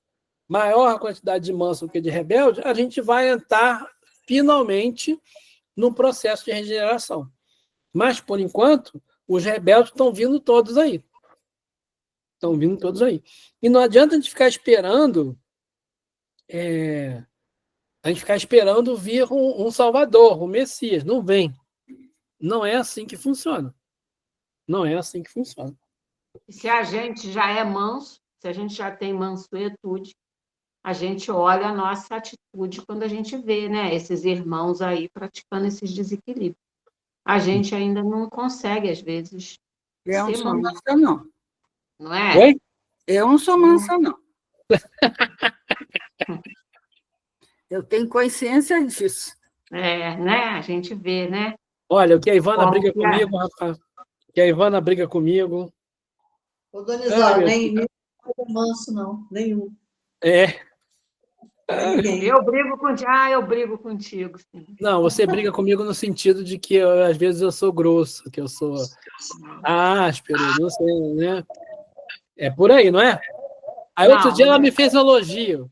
maior a quantidade de manso do que de rebelde, a gente vai entrar finalmente num processo de regeneração. Mas, por enquanto, os rebeldes estão vindo todos aí. Estão vindo todos aí. E não adianta a gente ficar esperando vir um Salvador, um Messias. Não vem. Não é assim que funciona. Não é assim que funciona.
E se a gente já é manso, se a gente já tem mansuetude, a gente olha a nossa atitude quando a gente vê, né, esses irmãos aí praticando esses desequilíbrios. A gente ainda não consegue, às vezes,
Eu não
ser
sou
manso,
mansa, não.
não é?
Oi?
Eu não sou mansa, não. Eu tenho consciência disso.
Né? A gente vê, né?
Olha, o que a Ivana
Como
briga
que é.
comigo, rapaz. Que a Ivana briga comigo.
Ô,
Ai,
Donizete,
meu
nem
Deus.
é manso, não. Nenhum.
É.
Ninguém.
Eu brigo contigo, sim.
Não, você briga comigo no sentido de que às vezes eu sou grosso, que eu sou áspero, não sei, né? É por aí, não é? Aí outro
Não,
dia ela
né?
me fez elogio.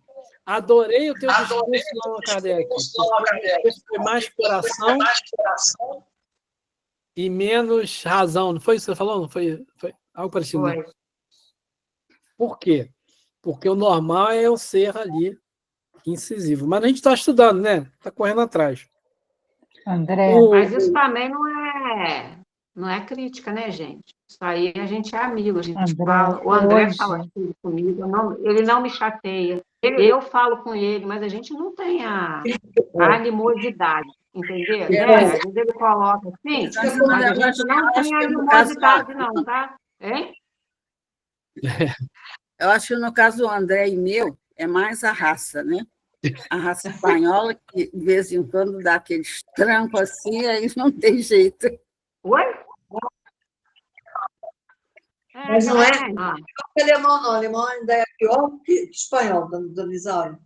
Adorei o teu discurso lá no Kardec, porque o discurso foi mais coração e menos razão. Não foi isso que você falou? Não foi algo parecido, né?
Foi.
Por quê? Porque o normal é eu ser ali incisivo. Mas a gente está estudando, né? Está correndo atrás.
André,
Mas isso também não é crítica, né, gente? Isso aí a gente é amigo, a gente
André,
fala. O André fala
hoje,
tudo comigo, ele não me chateia. Eu falo com ele, mas a gente não tem a animosidade, entendeu? Né? Às vezes ele coloca assim, mas a gente não tem animosidade, não, tá? Hein?
Eu acho que no caso do André e meu, é mais a raça, né? A raça espanhola, que de vez em quando dá aqueles trancos assim, aí não tem jeito.
Oi?
Mas não é
Ah,
alemão, não. Alemão ainda é pior que espanhol, Donizete.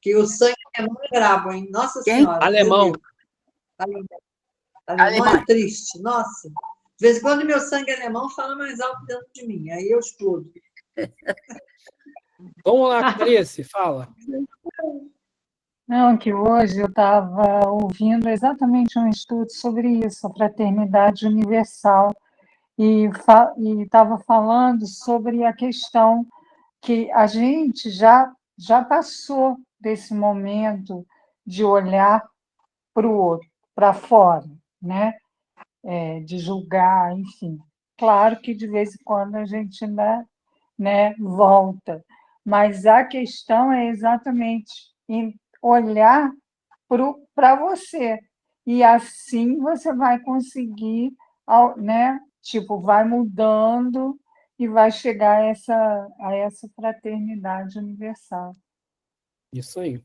Que o sangue alemão é brabo, hein? Nossa
Quem?
Senhora. Meu
Alemão.
Deus. Alemão é triste. Nossa. De vez em quando meu sangue alemão fala mais alto dentro de mim. Aí eu explodo.
Vamos lá, Clarice, fala.
não, que hoje eu estava ouvindo exatamente um estudo sobre isso, a fraternidade universal, e estava falando sobre a questão que a gente já passou desse momento de olhar para o outro, para fora, né? De julgar, enfim. Claro que de vez em quando a gente ainda, né, volta, mas a questão é exatamente olhar para você, e assim você vai conseguir, né, tipo, vai mudando e vai chegar a essa fraternidade universal.
Isso aí.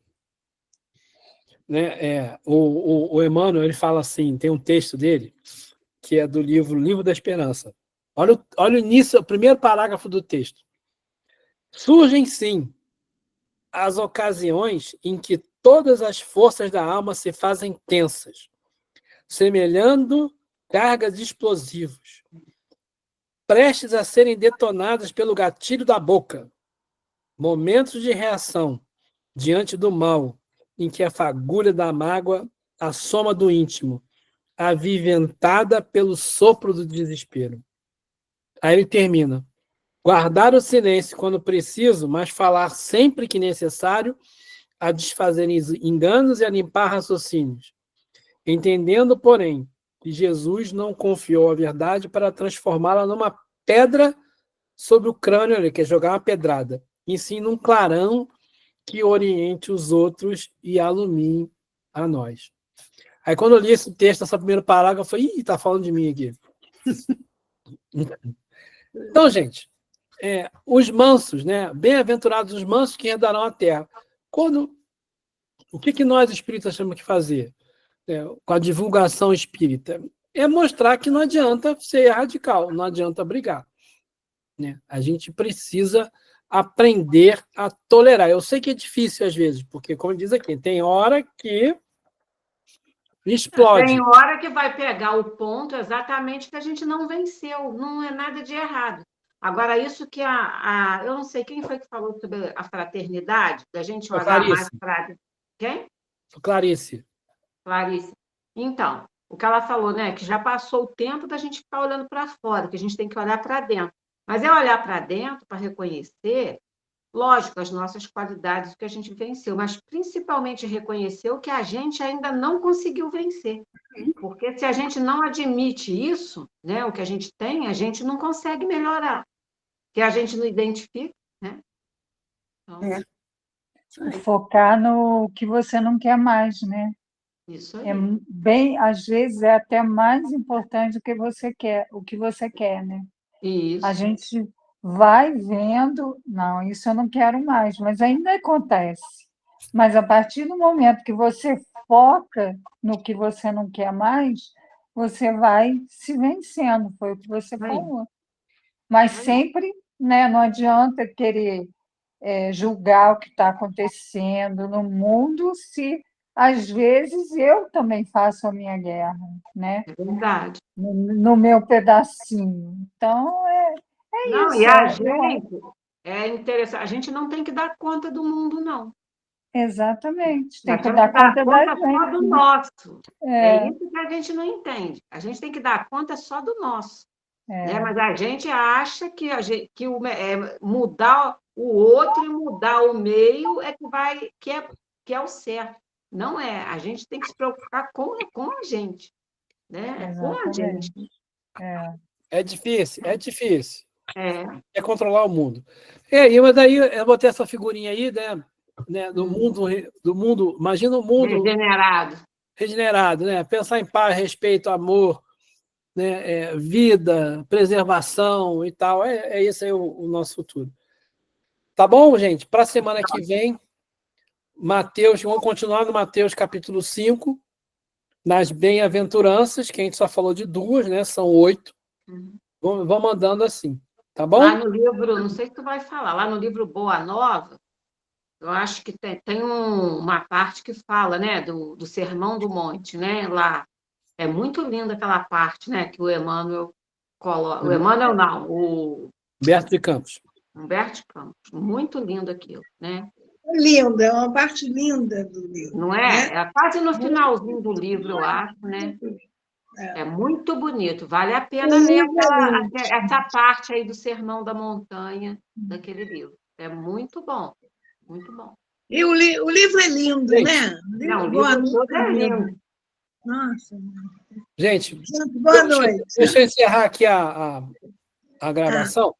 né? O Emmanuel, ele fala assim, tem um texto dele, que é do Livro da Esperança. Olha o início, o primeiro parágrafo do texto. Surgem, sim, as ocasiões em que todas as forças da alma se fazem tensas, semelhando cargas de explosivos, prestes a serem detonadas pelo gatilho da boca. Momentos de reação diante do mal, em que a fagulha da mágoa assoma do íntimo, aviventada pelo sopro do desespero. Aí ele termina. Guardar o silêncio quando preciso, mas falar sempre que necessário, a desfazer enganos e a limpar raciocínios. Entendendo, porém, que Jesus não confiou a verdade para transformá-la numa pedra sobre o crânio, ele quer jogar uma pedrada, e sim num clarão que oriente os outros e alumine a nós. Aí quando eu li esse texto, essa primeira parágrafo, eu falei, ih, tá falando de mim aqui. Então, gente, os mansos, né? Bem-aventurados os mansos que herdarão a terra. O que nós espíritas temos que fazer com a divulgação espírita? É mostrar que não adianta ser radical, não adianta brigar. Né? A gente precisa aprender a tolerar. Eu sei que é difícil às vezes, porque, como diz aqui, tem hora que explode.
Tem hora que vai pegar o ponto exatamente que a gente não venceu, não é nada de errado. Agora, isso que eu não sei quem foi que falou sobre a fraternidade, da gente olhar mais para... Quem?
Clarice.
Clarice. Então, o que ela falou, né? Que já passou o tempo da gente ficar olhando para fora, que a gente tem que olhar para dentro. Mas é olhar para dentro para reconhecer, lógico, as nossas qualidades, o que a gente venceu, mas principalmente reconhecer o que a gente ainda não conseguiu vencer. Porque se a gente não admite isso, né, o que a gente tem, a gente não consegue melhorar. Que a gente não identifica, né? Então,
focar no que você não quer mais, né?
Isso aí.
Às vezes é até mais importante do que você quer, o que você quer, né?
Isso.
A gente vai vendo, não, isso eu não quero mais, mas ainda acontece. Mas a partir do momento que você foca no que você não quer mais, você vai se vencendo, foi o que você falou. Mas sempre, né, não adianta querer julgar o que está acontecendo no mundo se, às vezes, eu também faço a minha guerra, né?
É verdade.
No meu pedacinho. Então,
Não,
isso.
e a gente, é interessante, a gente não tem que dar conta do mundo, não.
Exatamente, tem
Nós
que
temos
dar conta da
só
gente.
do nosso. É isso que a gente não entende. A gente tem que dar conta só do nosso. Né? Mas a gente acha que, mudar o outro e mudar o meio que é o certo. Não é. A gente tem que se preocupar com a gente. Né? Com a gente.
É difícil. É controlar o mundo. Mas daí eu botei essa figurinha aí, né, do mundo, imagina o mundo regenerado, né? Pensar em paz, respeito, amor, né? Vida, preservação e tal. Esse aí o nosso futuro. Tá bom, gente? Para a semana que vem, Mateus, vamos continuar no Mateus capítulo 5, nas bem-aventuranças, que a gente só falou de 2, né? São 8. Vamos andando assim, tá bom?
Lá no livro, não sei se tu vai falar, lá no livro Boa Nova, eu acho que tem uma parte que fala, né, do Sermão do Monte, né, lá. É muito linda aquela parte, né, que o Emmanuel coloca. O Emmanuel não, o
Humberto de Campos.
Humberto Campos. Muito lindo aquilo, né?
Linda, é uma parte linda do livro.
Não é? Né? É quase no finalzinho do livro, eu acho, né? É muito bonito. Vale a pena ler essa parte aí do Sermão da Montanha, daquele livro. É muito bom. Muito bom.
E o livro é lindo, né?
O livro todo é lindo.
Nossa.
Gente,
boa noite.
Deixa eu encerrar aqui a gravação.